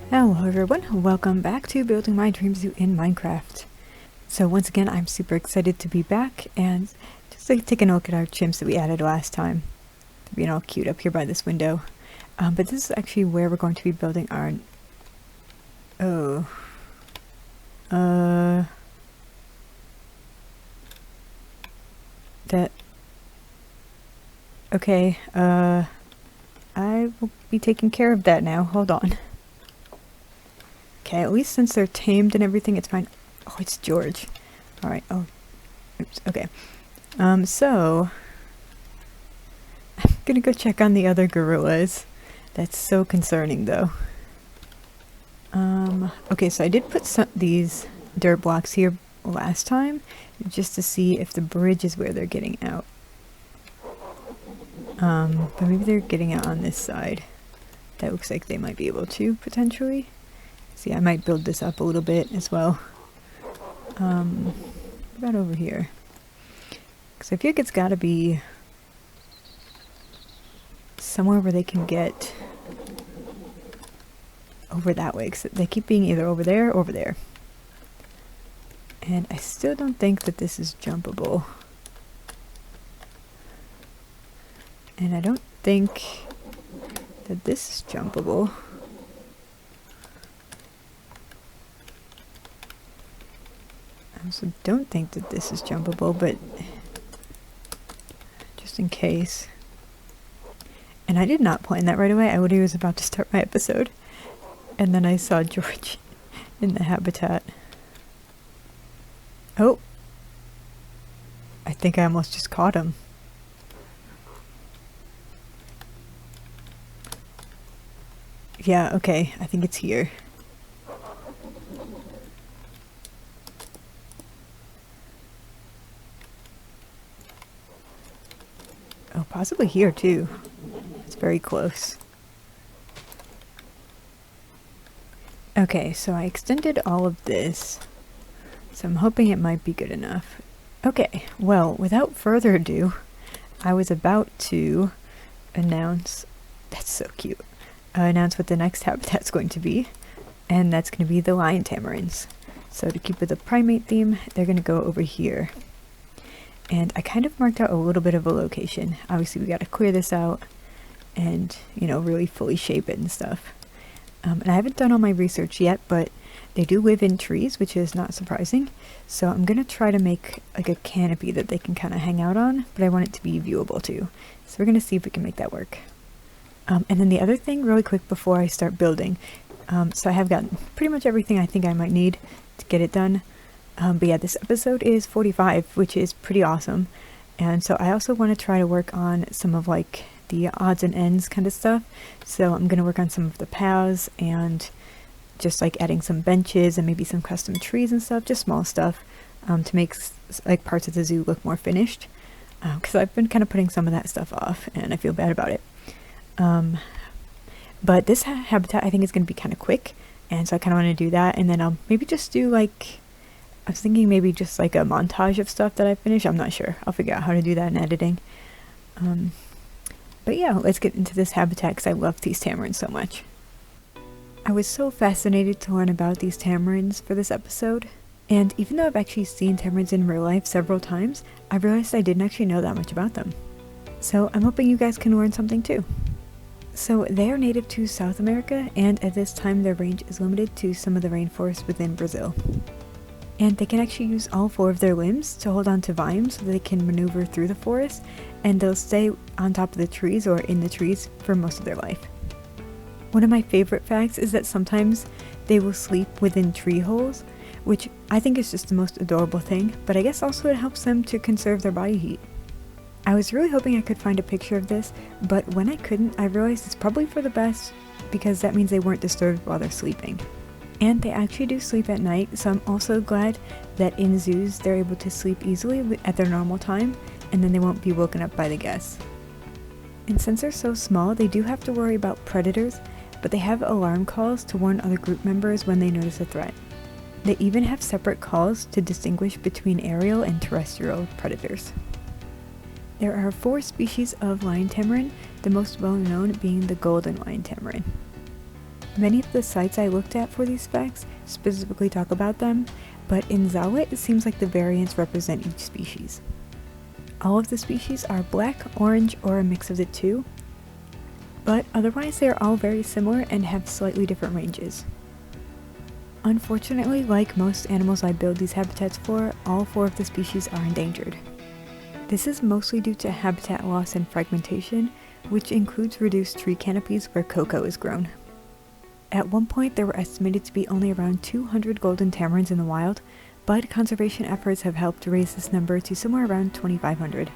Hello everyone, welcome back to Building My Dream Zoo in Minecraft. So once again, I'm super excited to be back and just like taking a look at our chimps that we added last time. They're being all cute up here by this window. But this is actually where we're going to be building our... Okay, I will be taking care of that now, hold on. Okay, at least since they're tamed and everything, it's fine. Oh, it's George. Alright, oh, oops, okay. So... I'm gonna go check on the other gorillas. That's so concerning, though. Okay, so I did put these dirt blocks here last time, just to see if the bridge is where they're getting out. But maybe they're getting out on this side. That looks like they might be able to, potentially. See, I might build this up a little bit as well. What about over here? Because I feel like it's got to be somewhere where they can get over that way. Because they keep being either over there or over there. And I still don't think that this is jumpable. And I don't think that this is jumpable. I also don't think that this is jumpable, but just in case. And I did not plan that right away. I literally was about to start my episode. And then I saw George in the habitat. Oh! I think I almost just caught him. Yeah, okay. I think it's here. Oh, possibly here too. It's very close. Okay, so I extended all of this. So I'm hoping it might be good enough. Okay, well, without further ado, I was about to announce... That's so cute. Announce what the next habitat's going to be. And that's going to be the lion tamarins. So to keep with the primate theme, they're going to go over here. And I kind of marked out a little bit of a location. Obviously we got to clear this out and, you know, really fully shape it and stuff. And I haven't done all my research yet, but they do live in trees, which is not surprising. So I'm going to try to make like a canopy that they can kind of hang out on, but I want it to be viewable too. So we're going to see if we can make that work. And then the other thing, really quick before I start building. So I have gotten pretty much everything I think I might need to get it done. But yeah, this episode is 45, which is pretty awesome. And so I also want to try to work on some of like the odds and ends kind of stuff. So I'm going to work on some of the paths and just like adding some benches and maybe some custom trees and stuff, just small stuff to make like parts of the zoo look more finished. Because I've been kind of putting some of that stuff off and I feel bad about it. But this habitat I think is going to be kind of quick. And so I kind of want to do that. And then I'll maybe just do like... I was thinking maybe just like a montage of stuff that I finished. I'm not sure. I'll figure out how to do that in editing. But yeah, let's get into this habitat because I love these tamarins so much. I was so fascinated to learn about these tamarins for this episode. And even though I've actually seen tamarins in real life several times, I realized I didn't actually know that much about them. So I'm hoping you guys can learn something too. So they are native to South America, and at this time their range is limited to some of the rainforests within Brazil. And they can actually use all 4 of their limbs to hold on to vines so they can maneuver through the forest, and they'll stay on top of the trees or in the trees for most of their life. One of my favorite facts is that sometimes they will sleep within tree holes, which I think is just the most adorable thing, but I guess also it helps them to conserve their body heat. I was really hoping I could find a picture of this, but when I couldn't, I realized it's probably for the best because that means they weren't disturbed while they're sleeping. And they actually do sleep at night, so I'm also glad that in zoos they're able to sleep easily at their normal time, and then they won't be woken up by the guests. And since they're so small, they do have to worry about predators, but they have alarm calls to warn other group members when they notice a threat. They even have separate calls to distinguish between aerial and terrestrial predators. There are 4 species of lion tamarin, the most well known being the golden lion tamarin. Many of the sites I looked at for these facts specifically talk about them, but in Zawit it seems like the variants represent each species. All of the species are black, orange, or a mix of the two, but otherwise they are all very similar and have slightly different ranges. Unfortunately, like most animals I build these habitats for, all 4 of the species are endangered. This is mostly due to habitat loss and fragmentation, which includes reduced tree canopies where cocoa is grown. At one point there were estimated to be only around 200 golden tamarins in the wild, but conservation efforts have helped raise this number to somewhere around 2,500.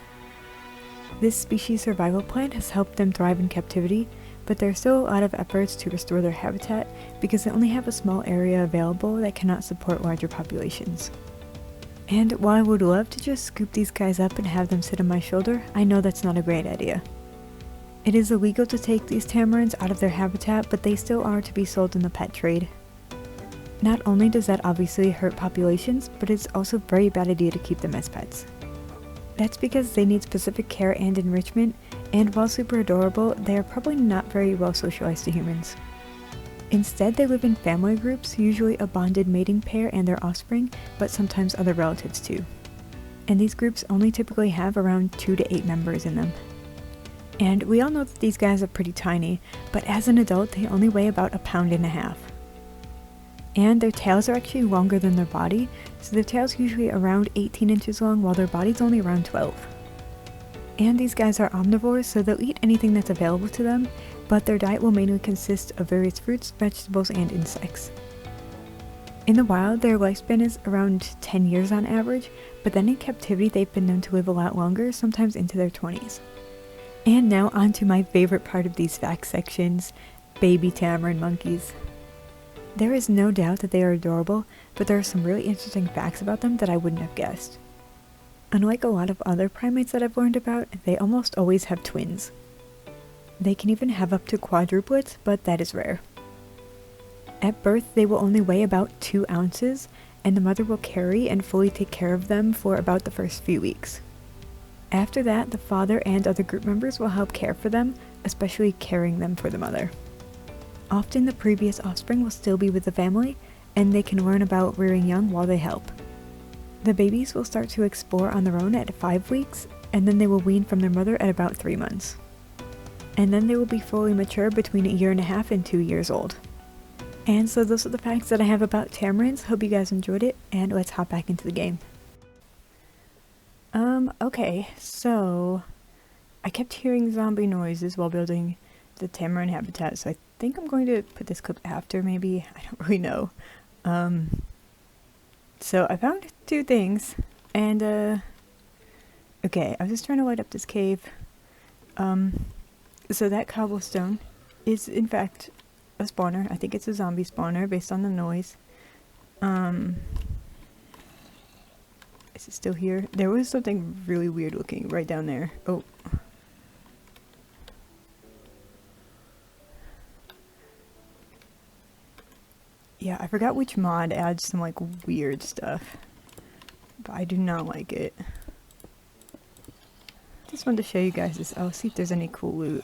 This species survival plan has helped them thrive in captivity, but there are still a lot of efforts to restore their habitat because they only have a small area available that cannot support larger populations. And while I would love to just scoop these guys up and have them sit on my shoulder, I know that's not a great idea. It is illegal to take these tamarins out of their habitat, but they still are to be sold in the pet trade. Not only does that obviously hurt populations, but it's also a very bad idea to keep them as pets. That's because they need specific care and enrichment, and while super adorable, they are probably not very well socialized to humans. Instead, they live in family groups, usually a bonded mating pair and their offspring, but sometimes other relatives too. And these groups only typically have around 2 to 8 members in them. And we all know that these guys are pretty tiny, but as an adult they only weigh about 1.5 pounds. And their tails are actually longer than their body, so their tail's usually around 18 inches long while their body's only around 12. And these guys are omnivores, so they'll eat anything that's available to them, but their diet will mainly consist of various fruits, vegetables, and insects. In the wild, their lifespan is around 10 years on average, but then in captivity they've been known to live a lot longer, sometimes into their 20s. And now on to my favorite part of these fact sections, baby tamarin monkeys. There is no doubt that they are adorable, but there are some really interesting facts about them that I wouldn't have guessed. Unlike a lot of other primates that I've learned about, they almost always have twins. They can even have up to quadruplets, but that is rare. At birth, they will only weigh about 2 ounces, and the mother will carry and fully take care of them for about the first few weeks. After that, the father and other group members will help care for them, especially caring them for the mother. Often the previous offspring will still be with the family, and they can learn about rearing young while they help. The babies will start to explore on their own at 5 weeks, and then they will wean from their mother at about 3 months. And then they will be fully mature between 1.5 years and 2 years old. And so those are the facts that I have about tamarins. Hope you guys enjoyed it, and let's hop back into the game. Okay, so I kept hearing zombie noises while building the tamarin habitat, so I think I'm going to put this clip after, maybe. I don't really know. So I found 2 things, and okay, I was just trying to light up this cave. So that cobblestone is in fact a spawner. I think it's a zombie spawner based on the noise. Is it still here? There was something really weird looking right down there. Oh. Yeah, I forgot which mod adds some like weird stuff, but I do not like it. Just wanted to show you guys this. I'll see if there's any cool loot.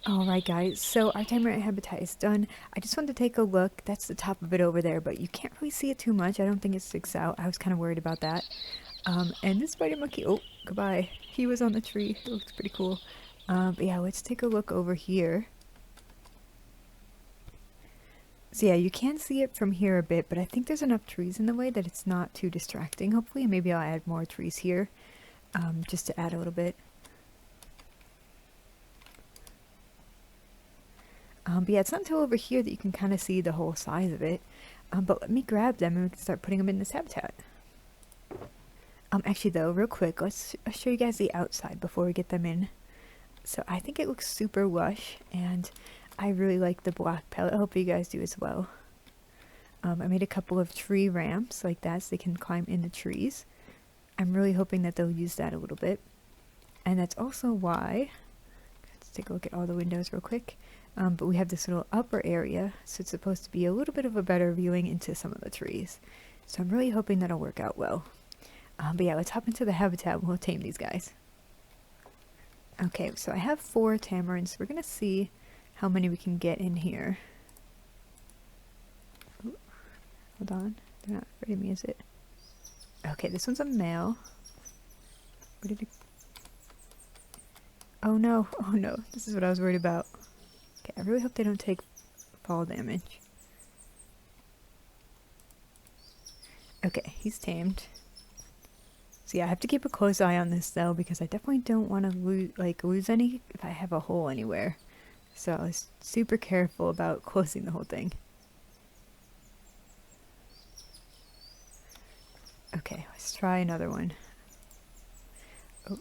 Alright guys, so our tamarin habitat is done. I just wanted to take a look. That's the top of it over there, but you can't really see it too much. I don't think it sticks out. I was kind of worried about that. And this spider monkey, oh, goodbye. He was on the tree. It looks pretty cool. But yeah, let's take a look over here. So yeah, you can see it from here a bit, but I think there's enough trees in the way that it's not too distracting. Hopefully, maybe I'll add more trees here, just to add a little bit. But yeah, it's not until over here that you can kind of see the whole size of it. But let me grab them and we can start putting them in this habitat. Actually though, real quick, let's show you guys the outside before we get them in. So I think it looks super lush, and I really like the block palette. I hope you guys do as well. I made a couple of tree ramps like that so they can climb in the trees. I'm really hoping that they'll use that a little bit. And that's also why, let's take a look at all the windows real quick. But we have this little upper area, so it's supposed to be a little bit of a better viewing into some of the trees. So I'm really hoping that'll work out well. But yeah, let's hop into the habitat and we'll tame these guys. Okay, so I have 4 tamarins. We're gonna see how many we can get in here. Ooh, hold on. They're not afraid of me, is it? Okay, this one's a male. Where did it... Oh no, oh no. This is what I was worried about. Okay, I really hope they don't take fall damage. Okay, he's tamed. So yeah, I have to keep a close eye on this though, because I definitely don't want to lose any if I have a hole anywhere. So I was super careful about closing the whole thing. Okay, let's try another one. Oh,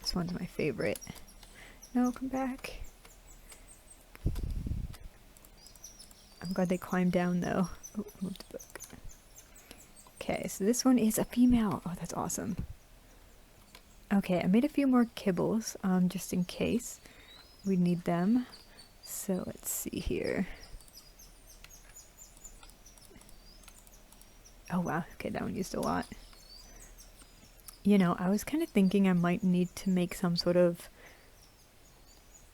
this one's my favorite. No, come back. I'm glad they climbed down though. Oh, moved the book. Okay, so this one is a female. Oh, that's awesome. Okay, I made a few more kibbles, just in case we need them. So let's see here. Oh wow, okay, that one used a lot. You know, I was kind of thinking I might need to make some sort of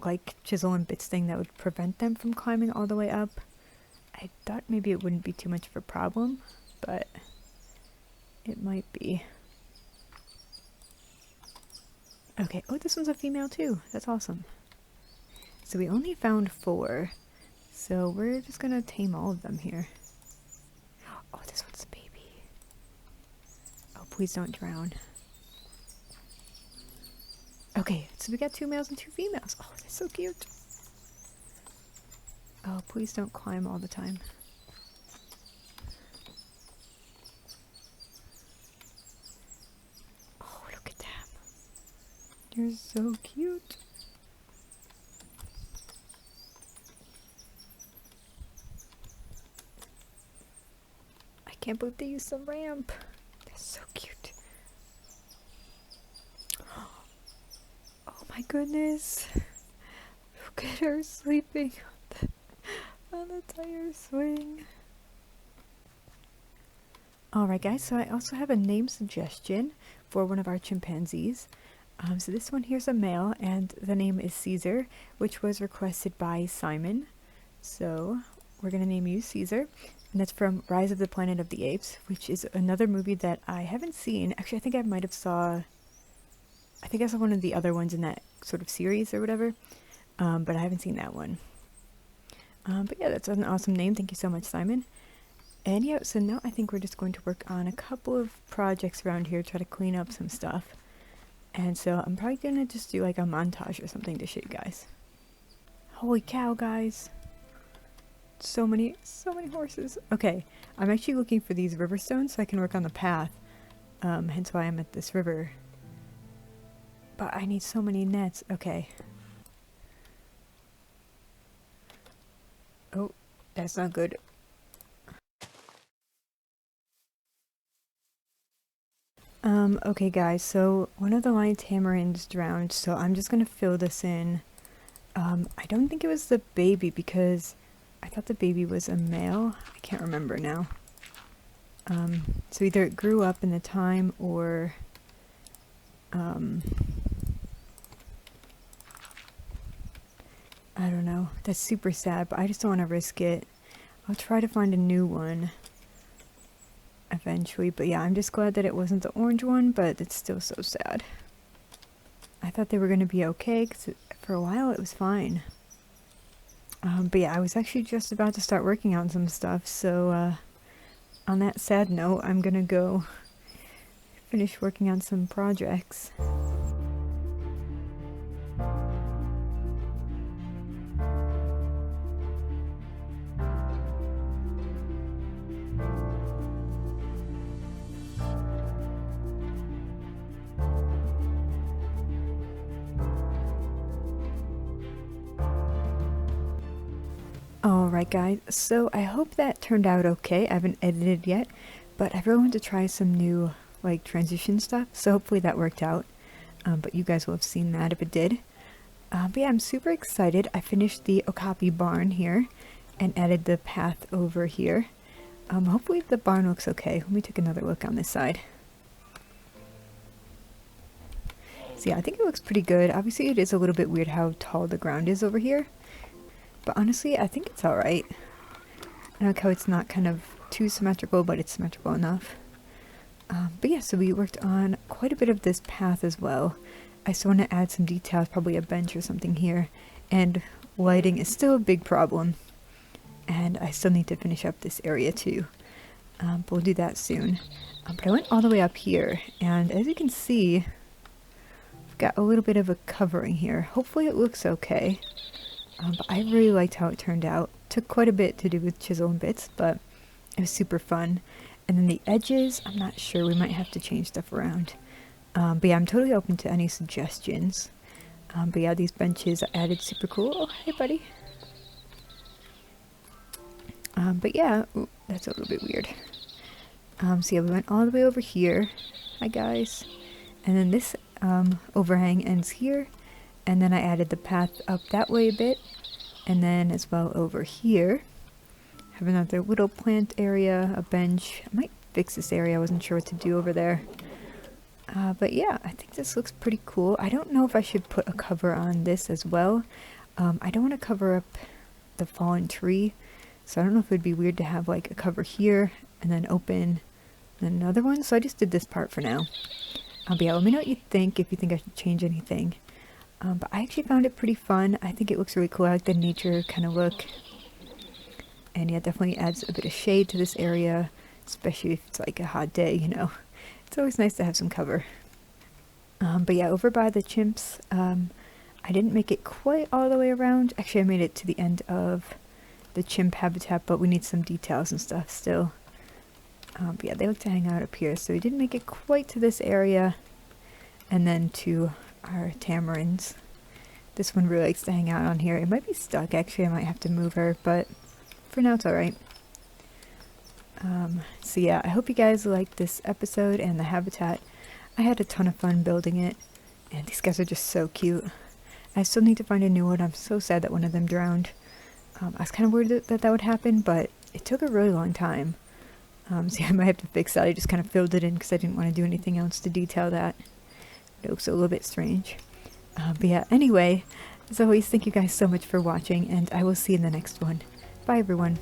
like chisel and bits thing that would prevent them from climbing all the way up. I thought maybe it wouldn't be too much of a problem, but it might be. Okay, oh, this one's a female too. That's awesome. So we only found 4, so we're just gonna tame all of them here. Oh, this one's a baby. Oh, please don't drown. Okay, so we got 2 males and 2 females. Oh, they're so cute. Oh, please don't climb all the time. Oh, look at them. You're so cute. I can't believe they used the ramp. They're so cute. Oh my goodness. Look at her sleeping on the tire swing. Alright guys, so I also have a name suggestion for one of our chimpanzees. So this one here's a male, and the name is Caesar, which was requested by Simon. So we're going to name you Caesar, and that's from Rise of the Planet of the Apes, which is another movie that I haven't seen. Actually, I think I might have I think I saw one of the other ones in that sort of series or whatever, but I haven't seen that one. But yeah, that's an awesome name. Thank you so much, Simon. And yeah, so now I think we're just going to work on a couple of projects around here, try to clean up some stuff. And so I'm probably gonna just do like a montage or something to show you guys. Holy cow, guys. So many horses. Okay, I'm actually looking for these river stones so I can work on the path. Hence why I'm at this river. But I need so many nets. Okay. Oh, that's not good. Okay guys, so one of the lion tamarins drowned, so I'm just gonna fill this in. I don't think it was the baby because I thought the baby was a male. I can't remember now. So either it grew up in the time or, I don't know. That's super sad, but I just don't want to risk it. I'll try to find a new one eventually, but yeah, I'm just glad that it wasn't the orange one, but it's still so sad. I thought they were going to be okay, because for a while it was fine. But yeah, I was actually just about to start working on some stuff, so on that sad note, I'm gonna go finish working on some projects. Alright guys, so I hope that turned out okay. I haven't edited yet, but I really want to try some new like transition stuff, so hopefully that worked out. But you guys will have seen that if it did. But yeah, I'm super excited. I finished the Okapi barn here and added the path over here. Hopefully the barn looks okay. Let me take another look on this side. So yeah, I think it looks pretty good. Obviously it is a little bit weird how tall the ground is over here, but honestly I think it's alright. I like how it's not kind of too symmetrical, but it's symmetrical enough. But yeah, so we worked on quite a bit of this path as well. I still want to add some details, probably a bench or something here, and lighting is still a big problem, and I still need to finish up this area too, but we'll do that soon. But I went all the way up here, and as you can see, I've got a little bit of a covering here. Hopefully it looks okay, but I really liked how it turned out. Took quite a bit to do with chisel and bits, but it was super fun. And then the edges, I'm not sure, we might have to change stuff around. But yeah, I'm totally open to any suggestions. But yeah, these benches I added, super cool. Oh, hey buddy. But yeah, ooh, that's a little bit weird. So yeah, we went all the way over here. Hi guys. And then this overhang ends here. And then I added the path up that way a bit. And then as well over here. Have another little plant area, a bench. I might fix this area, I wasn't sure what to do over there. But yeah, I think this looks pretty cool. I don't know if I should put a cover on this as well. I don't want to cover up the fallen tree, so I don't know if it would be weird to have like a cover here and then open and then another one. So I just did this part for now. But yeah, let me know what you think, if you think I should change anything. But I actually found it pretty fun. I think it looks really cool. I like the nature kind of look. And yeah, definitely adds a bit of shade to this area, especially if it's like a hot day, you know. It's always nice to have some cover. But yeah, over by the chimps, I didn't make it quite all the way around. Actually, I made it to the end of the chimp habitat, but we need some details and stuff still. But yeah, they like to hang out up here, so we didn't make it quite to this area. And then to our tamarins. This one really likes to hang out on here. It might be stuck, actually, I might have to move her, but for now it's alright. So yeah, I hope you guys liked this episode and the habitat. I had a ton of fun building it, and these guys are just so cute. I still need to find a new one. I'm so sad that one of them drowned. I was kind of worried that that would happen, but it took a really long time. So yeah, I might have to fix that. I just kind of filled it in because I didn't want to do anything else to detail that. It looks a little bit strange. But yeah, anyway, as always, thank you guys so much for watching, and I will see you in the next one. Bye everyone.